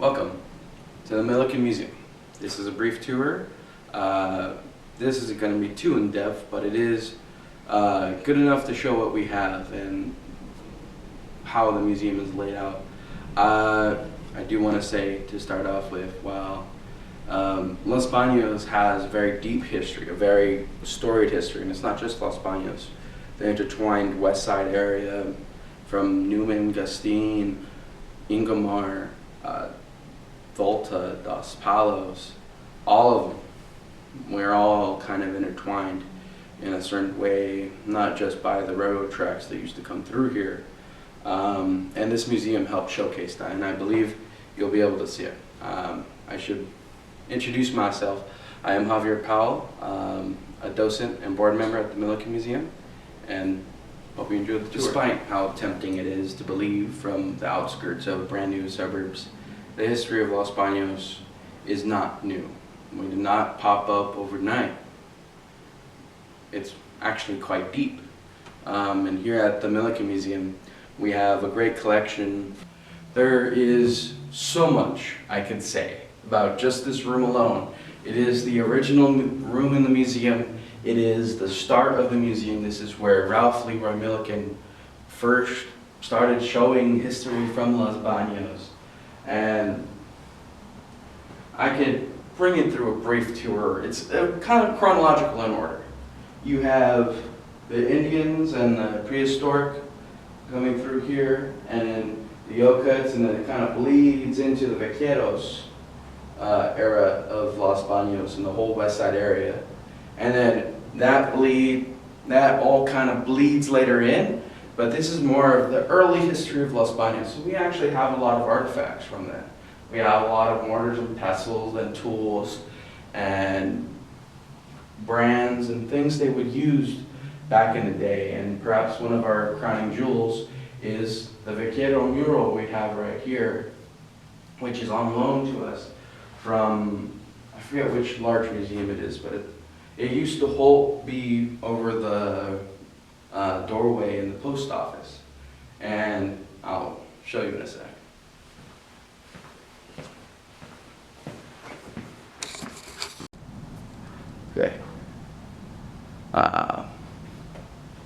Welcome to the Milliken Museum. This is a brief tour. This isn't going to be too in-depth, but it is good enough to show what we have and how the museum is laid out. I do want to say, to start off with, while Los Banos has a very deep history, a very storied history, and it's not just Los Banos. The intertwined west side area from Newman, Gustine, Ingomar, Volta, Dos Palos, all of them. We're all kind of intertwined in a certain way, not just by the railroad tracks that used to come through here. And this museum helped showcase that, and I believe you'll be able to see it. I should introduce myself. I am Javier Powell, a docent and board member at the Milliken Museum, and hope you enjoyed the tour. Despite how tempting it is to believe from the outskirts of brand new suburbs, the history of Los Banos is not new. We did not pop up overnight. It's actually quite deep. And here at the Milliken Museum, we have a great collection. There is so much I could say about just this room alone. It is the original room in the museum. It is the start of the museum. This is where Ralph Leroy Milliken first started showing history from Los Banos. And I could bring it through a brief tour. It's kind of chronological in order. You have the Indians and the prehistoric coming through here, and then the Yokuts, and then it kind of bleeds into the Vaqueros era of Los Banos and the whole west side area. And then that all kind of bleeds later in, but this is more of the early history of Los Banos. So we actually have a lot of artifacts from that. We have a lot of mortars and pestles and tools and brands and things they would use back in the day. And perhaps one of our crowning jewels is the Vaquero mural we have right here, which is on loan to us from, I forget which large museum it is, but it used to be over the doorway in the post office. And I'll show you in a sec. Okay.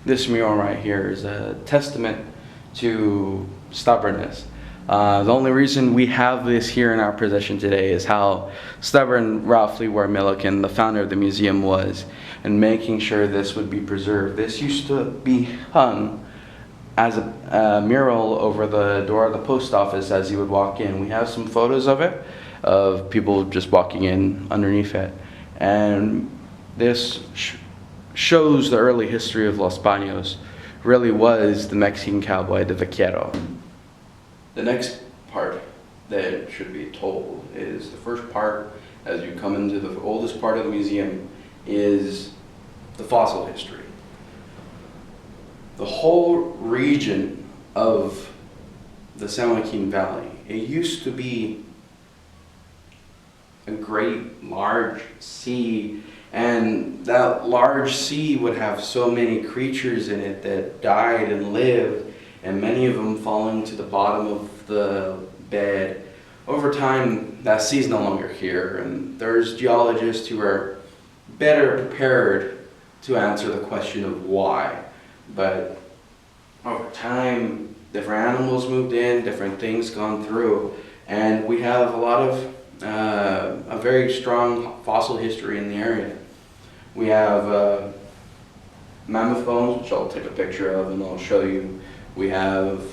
This mural right here is a testament to stubbornness. The only reason we have this here in our possession today is how stubborn Ralph Leroy Milliken, the founder of the museum, was in making sure this would be preserved. This used to be hung as a mural over the door of the post office as you would walk in. We have some photos of it, of people just walking in underneath it. And this shows the early history of Los Banos. Really was the Mexican cowboy, the vaquero. The next part that should be told is the first part, as you come into the oldest part of the museum, is the fossil history. The whole region of the San Joaquin Valley, it used to be a great large sea, and that large sea would have so many creatures in it that died and lived, and many of them falling to the bottom of the bed. Over time, that sea's no longer here, and there's geologists who are better prepared to answer the question of why. But over time, different animals moved in, different things gone through, and we have a lot of a very strong fossil history in the area. We have mammoth bones, which I'll take a picture of and I'll show you. We have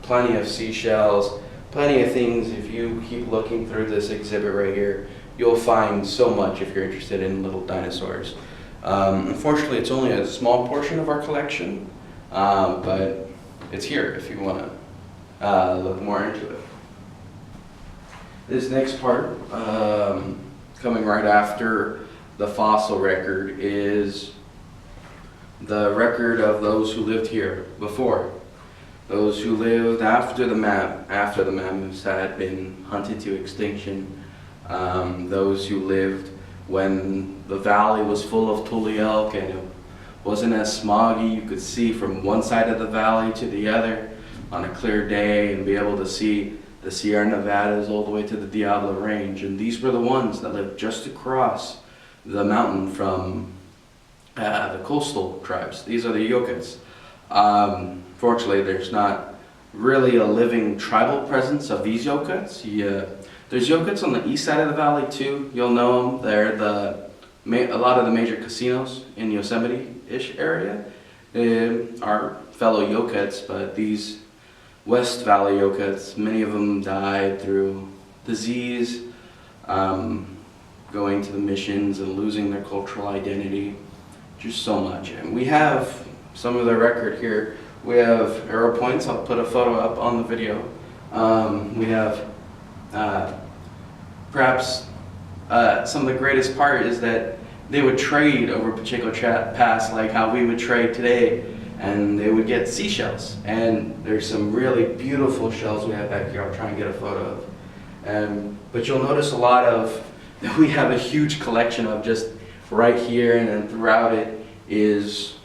plenty of seashells, plenty of things. If you keep looking through this exhibit right here, you'll find so much if you're interested in little dinosaurs. Unfortunately, it's only a small portion of our collection, but it's here if you want to look more into it. This next part, coming right after the fossil record, is the record of those who lived here before. Those who lived after the mammoths had been hunted to extinction. Those who lived when the valley was full of tule elk and it wasn't as smoggy. You could see from one side of the valley to the other on a clear day and be able to see the Sierra Nevadas all the way to the Diablo Range, and these were the ones that lived just across the mountain from the coastal tribes. These are the Yokuts. Fortunately, there's not really a living tribal presence of these Yokuts. There's Yokuts on the east side of the valley too. You'll know them. They're a lot of the major casinos in Yosemite-ish area are fellow Yokuts, but these West Valley Yokuts, many of them died through disease, going to the missions and losing their cultural identity, just so much. And we have some of the record here. We have arrow points. I'll put a photo up on the video. We have perhaps some of the greatest part is that they would trade over Pacheco Pass like how we would trade today, and they would get seashells. And there's some really beautiful shells we have back here. I'll try and get a photo of. But you'll notice a lot of, we have a huge collection of just right here, and then throughout it is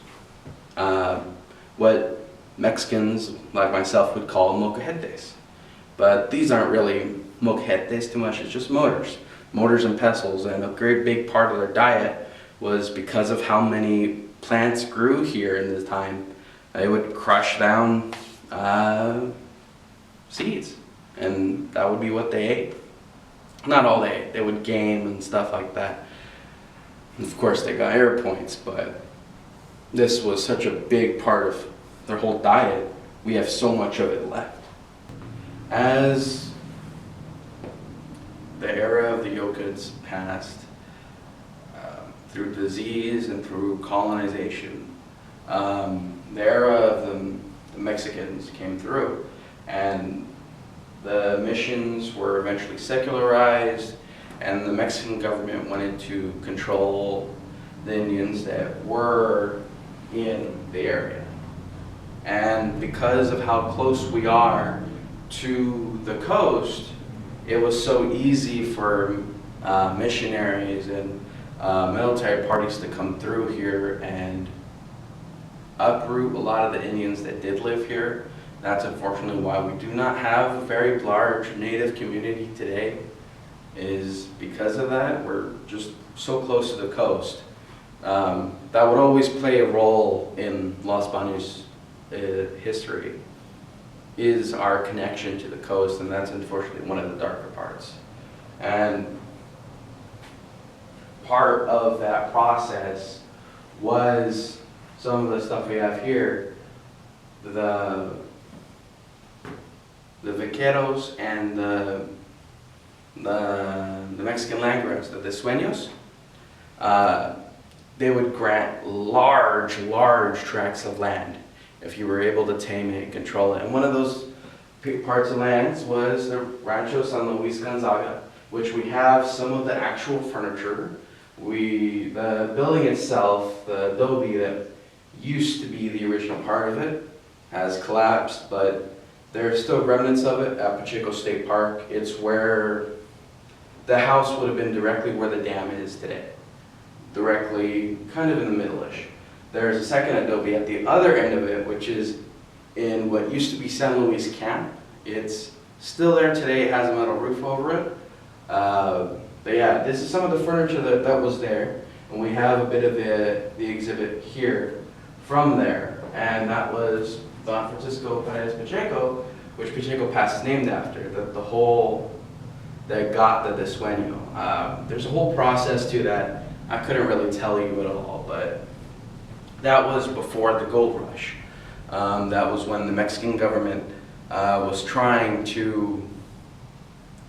what Mexicans like myself would call molcajetes. But these aren't really molcajetes too much, it's just motors and pestles. And a great big part of their diet was because of how many plants grew here in this time. They would crush down seeds, and that would be what they ate. Not all they ate, they would game and stuff like that. And of course they got air points, but this was such a big part of their whole diet, we have so much of it left. As the era of the Yokuts passed, through disease and through colonization, the era of the Mexicans came through, and the missions were eventually secularized, and the Mexican government wanted to control the Indians that were in the area. And because of how close we are to the coast, it was so easy for missionaries and military parties to come through here and uproot a lot of the Indians that did live here. That's unfortunately why we do not have a very large native community today, is because of that. We're just so close to the coast. That would always play a role in Los Banos history, is our connection to the coast, and that's unfortunately one of the darker parts. And part of that process was some of the stuff we have here, the vaqueros and the Mexican land grabs, the sueños. They would grant large tracts of land if you were able to tame it and control it. And one of those parts of lands was the Rancho San Luis Gonzaga, which we have some of the actual furniture. The building itself, the adobe that used to be the original part of it, has collapsed, but there are still remnants of it at Pacheco State Park. It's where the house would have been directly where the dam is today. Directly, kind of in the middle-ish. There's a second adobe at the other end of it, which is in what used to be San Luis Camp. It's still there today, it has a metal roof over it. But yeah, this is some of the furniture that was there, and we have a bit of the exhibit here from there, and that was Don Francisco Perez Pacheco, which Pacheco Pass is named after, the hole that got the sueño. There's a whole process to that. I couldn't really tell you at all, but that was before the gold rush. That was when the Mexican government was trying to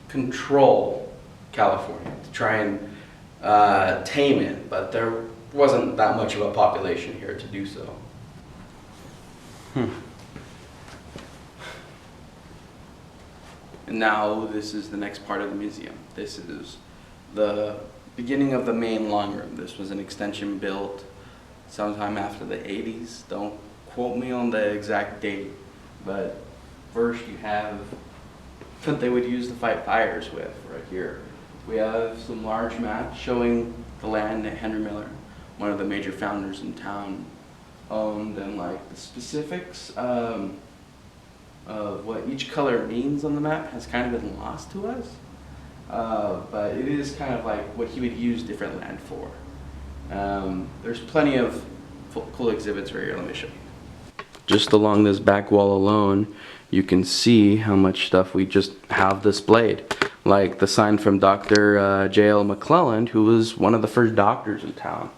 control California, to try and tame it, but there wasn't that much of a population here to do so. And now this is the next part of the museum. This is the beginning of the main long room. This was an extension built sometime after the 80s. Don't quote me on the exact date, but first you have what they would use to fight fires with right here. We have some large maps showing the land that Henry Miller, one of the major founders in town, owned, and like the specifics. of what each color means on the map has kind of been lost to us. But it is kind of like what he would use different land for. There's plenty of cool exhibits right here. Let me show you. Just along this back wall alone, you can see how much stuff we just have displayed. Like the sign from Dr. J.L. McClelland, who was one of the first doctors in town.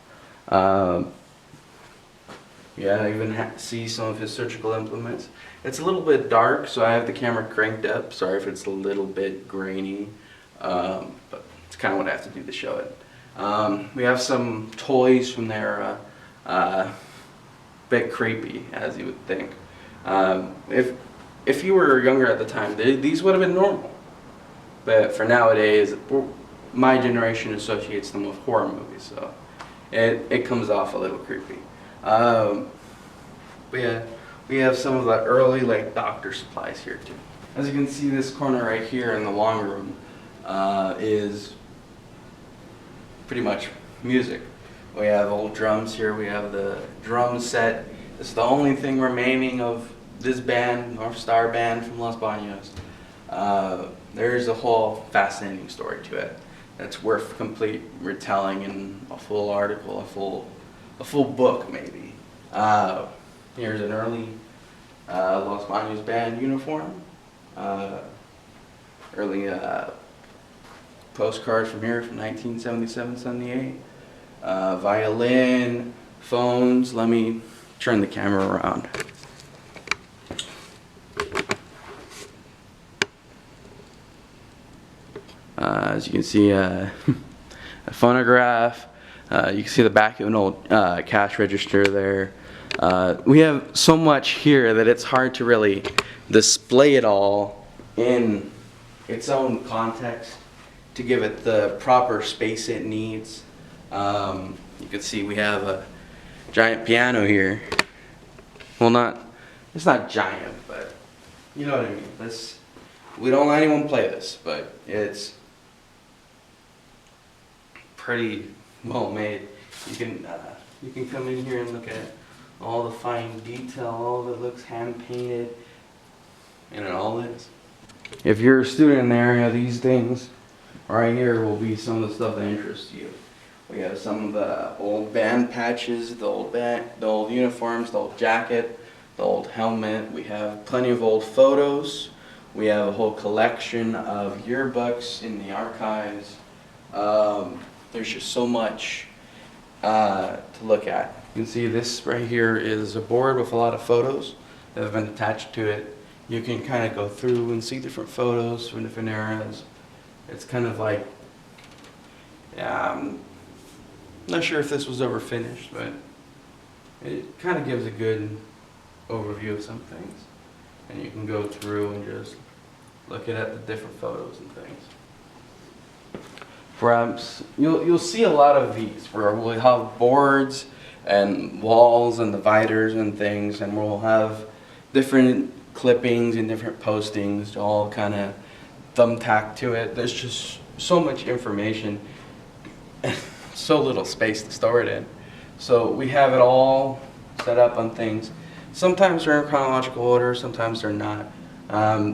Yeah, I even see some of his surgical implements. It's a little bit dark, so I have the camera cranked up. Sorry if it's a little bit grainy, but it's kind of what I have to do to show it. We have some toys from there, bit creepy, as you would think. If you were younger at the time, these would have been normal. But for nowadays, my generation associates them with horror movies, so it comes off a little creepy. But yeah, we have some of the early like doctor supplies here too. As you can see, this corner right here in the long room is pretty much music. We have old drums here. We have the drum set. It's the only thing remaining of this band, North Star Band from Los Banos. There's a whole fascinating story to it that's worth complete retelling in a full article, a full book maybe. Here's an early Los Banos Band uniform. Early postcard from here from 1977-78. Violin, phones. Let me turn the camera around. As you can see, a phonograph. You can see the back of an old cash register there. We have so much here that it's hard to really display it all in its own context to give it the proper space it needs. You can see we have a giant piano here. Well, it's not giant, but you know what I mean. We don't let anyone play this, but it's pretty well made. You can come in here and look at all the fine detail. All of it looks hand painted, and it all is. If you're a student in the area, these things right here will be some of the stuff that interests you. We have some of the old band patches, the old uniforms, the old jacket, the old helmet. We have plenty of old photos. We have a whole collection of yearbooks in the archives. There's just so much to look at. You can see this right here is a board with a lot of photos that have been attached to it. You can kind of go through and see different photos from different eras. It's kind of like, yeah, I'm not sure if this was ever finished, but it kind of gives a good overview of some things. And you can go through and just look at the different photos and things. Perhaps you'll see a lot of these where we'll have boards and walls and dividers and things, and we'll have different clippings and different postings all kind of thumbtacked to it. There's just so much information and so little space to store it in. So we have it all set up on things. Sometimes they're in chronological order, sometimes they're not.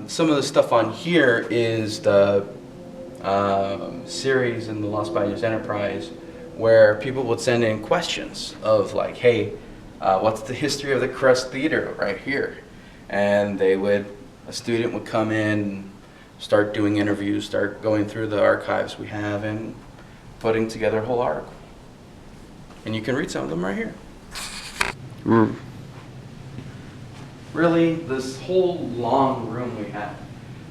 Some of the stuff on here is the series in the Los Banos Enterprise where people would send in questions of like, hey, what's the history of the Crust Theater right here? And a student would come in, start doing interviews, start going through the archives we have and putting together a whole article. And you can read some of them right here. Really, this whole long room we have,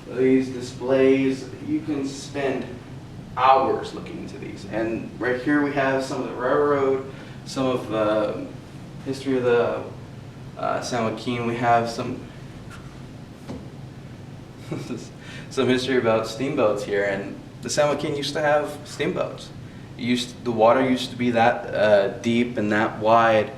these displays, you can spend hours looking into these. And right here we have some of the railroad, some of the history of the San Joaquin. We have some history about steamboats here. And the San Joaquin used to have steamboats. The water used to be that deep and that wide.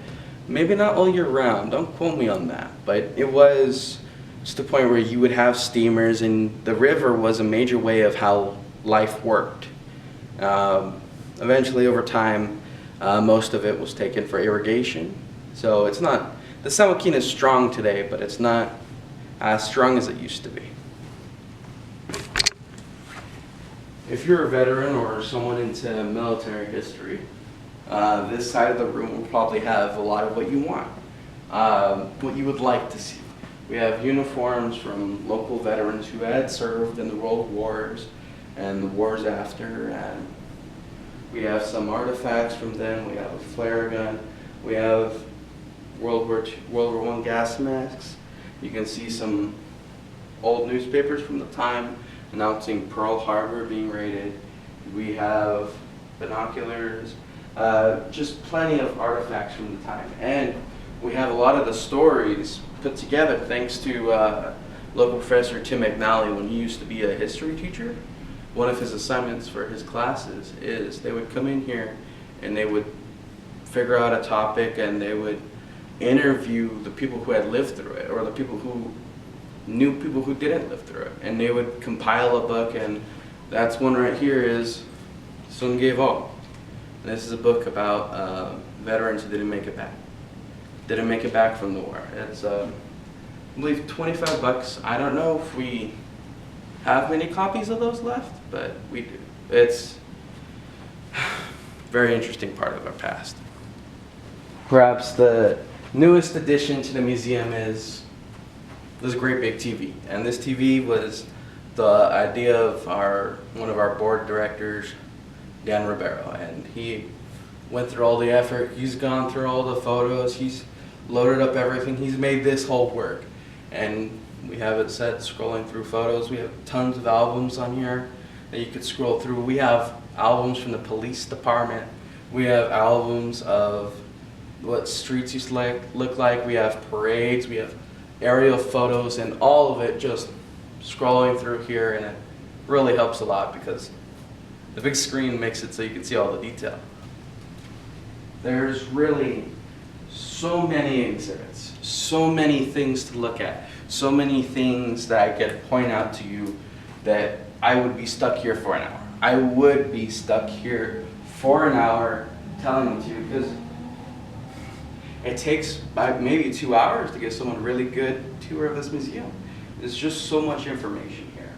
Maybe not all year round, don't quote me on that, but it was to the point where you would have steamers, and the river was a major way of how life worked. Eventually, over time, most of it was taken for irrigation. So it's not, the San Joaquin is strong today, but it's not as strong as it used to be. If you're a veteran or someone into military history, this side of the room will probably have a lot of what you want, what you would like to see. We have uniforms from local veterans who had served in the World Wars and the wars after, and we have some artifacts from them. We have a flare gun. We have World War I gas masks. You can see some old newspapers from the time announcing Pearl Harbor being raided. We have binoculars, just plenty of artifacts from the time. And we have a lot of the stories put together thanks to local professor Tim McNally when he used to be a history teacher. One of his assignments for his classes is they would come in here and they would figure out a topic and they would interview the people who had lived through it or the people who knew people who didn't live through it, and they would compile a book, and that's one right here is Sun Gave All. This is a book about veterans who didn't make it back from the war. It's I believe $25. I don't know if we have many copies of those left, but we do. It's a very interesting part of our past. Perhaps the newest addition to the museum is this great big TV, and this TV was the idea of one of our board directors, Dan Ribeiro, and he went through all the effort. He's gone through all the photos. He's loaded up everything. He's made this whole work, and we have it set scrolling through photos. We have tons of albums on here that you could scroll through. We have albums from the police department. We have albums of what streets used to look like. We have parades. We have aerial photos, and all of it just scrolling through here, and it really helps a lot because the big screen makes it so you can see all the detail. There's really so many exhibits, so many things to look at, so many things that I could point out to you that I would be stuck here for an hour. I would be stuck here for an hour telling them to you, because it takes maybe 2 hours to give someone a really good tour of this museum. There's just so much information here.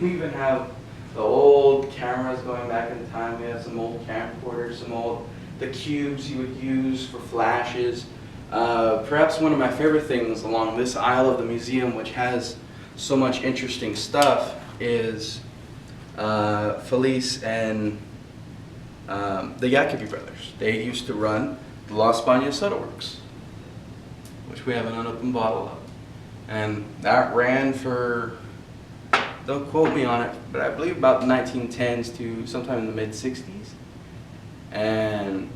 We even have the old cameras going back in time. We have some old camcorders, the cubes you would use for flashes. Perhaps one of my favorite things along this aisle of the museum, which has so much interesting stuff, is Felice and the Yacobi brothers. They used to run the Las Banos Soda Works, which we have an unopened bottle of. And that ran for, don't quote me on it, but I believe about the 1910s to sometime in the mid-60s. And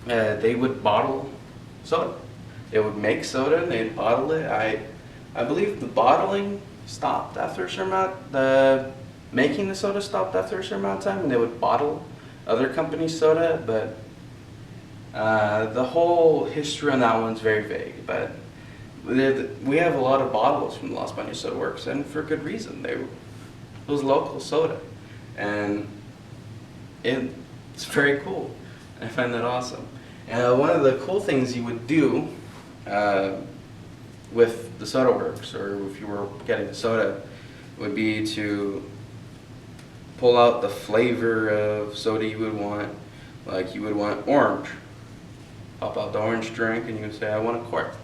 they would bottle soda. They would make soda and they'd bottle it. I believe the bottling stopped after a certain amount, the making the soda stopped after a certain amount of time, and they would bottle other companies' soda, but the whole history on that one's very vague. But we have a lot of bottles from the Las Banos Soda Works, and for good reason. It was local soda, and it's very cool. I find that awesome. And one of the cool things you would do with the Soda Works, or if you were getting the soda, would be to pull out the flavor of soda you would want. Like you would want orange. Pop out the orange drink and you would say, I want a quart.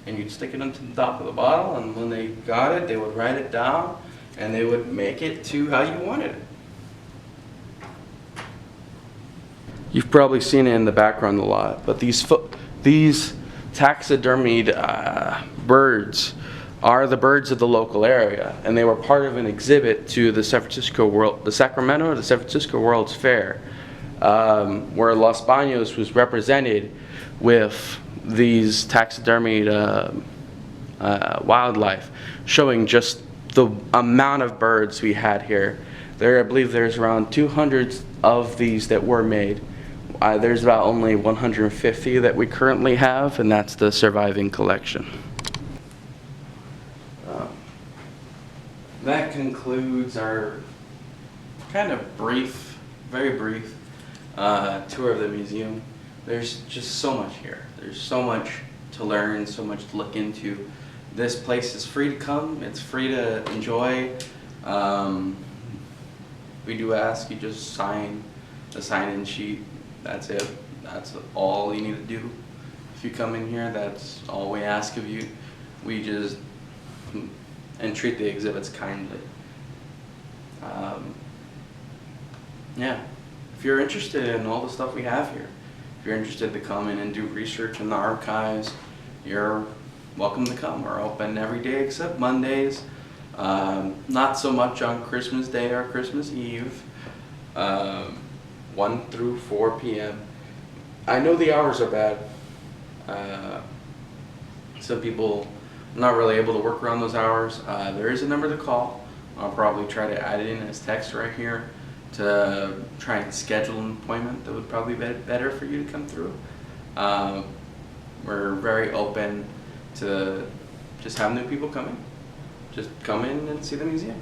And you'd stick it into the top of the bottle, and when they got it, they would write it down and they would make it to how you wanted it. You've probably seen it in the background a lot, but these taxidermied birds are the birds of the local area, and they were part of an exhibit to the San Francisco World's Fair, where Las Banos was represented with these taxidermied wildlife, showing just the amount of birds we had here. I believe there's around 200 of these that were made. There's about only 150 that we currently have, and that's the surviving collection. That concludes our kind of brief, very brief tour of the museum. There's just so much here. There's so much to learn, so much to look into. This place is free to come. It's free to enjoy. We do ask you just sign the sign-in sheet. That's it. That's all you need to do. If you come in here, that's all we ask of you. We just and treat the exhibits kindly. Yeah, if you're interested in all the stuff we have here, if you're interested to come in and do research in the archives, you're welcome to come. We're open every day except Mondays. Not so much on Christmas Day or Christmas Eve. 1 through 4 p.m. I know the hours are bad. Some people are not really able to work around those hours. There is a number to call. I'll probably try to add it in as text right here to try and schedule an appointment that would probably be better for you to come through. We're very open to just have new people come in. Just come in and see the museum.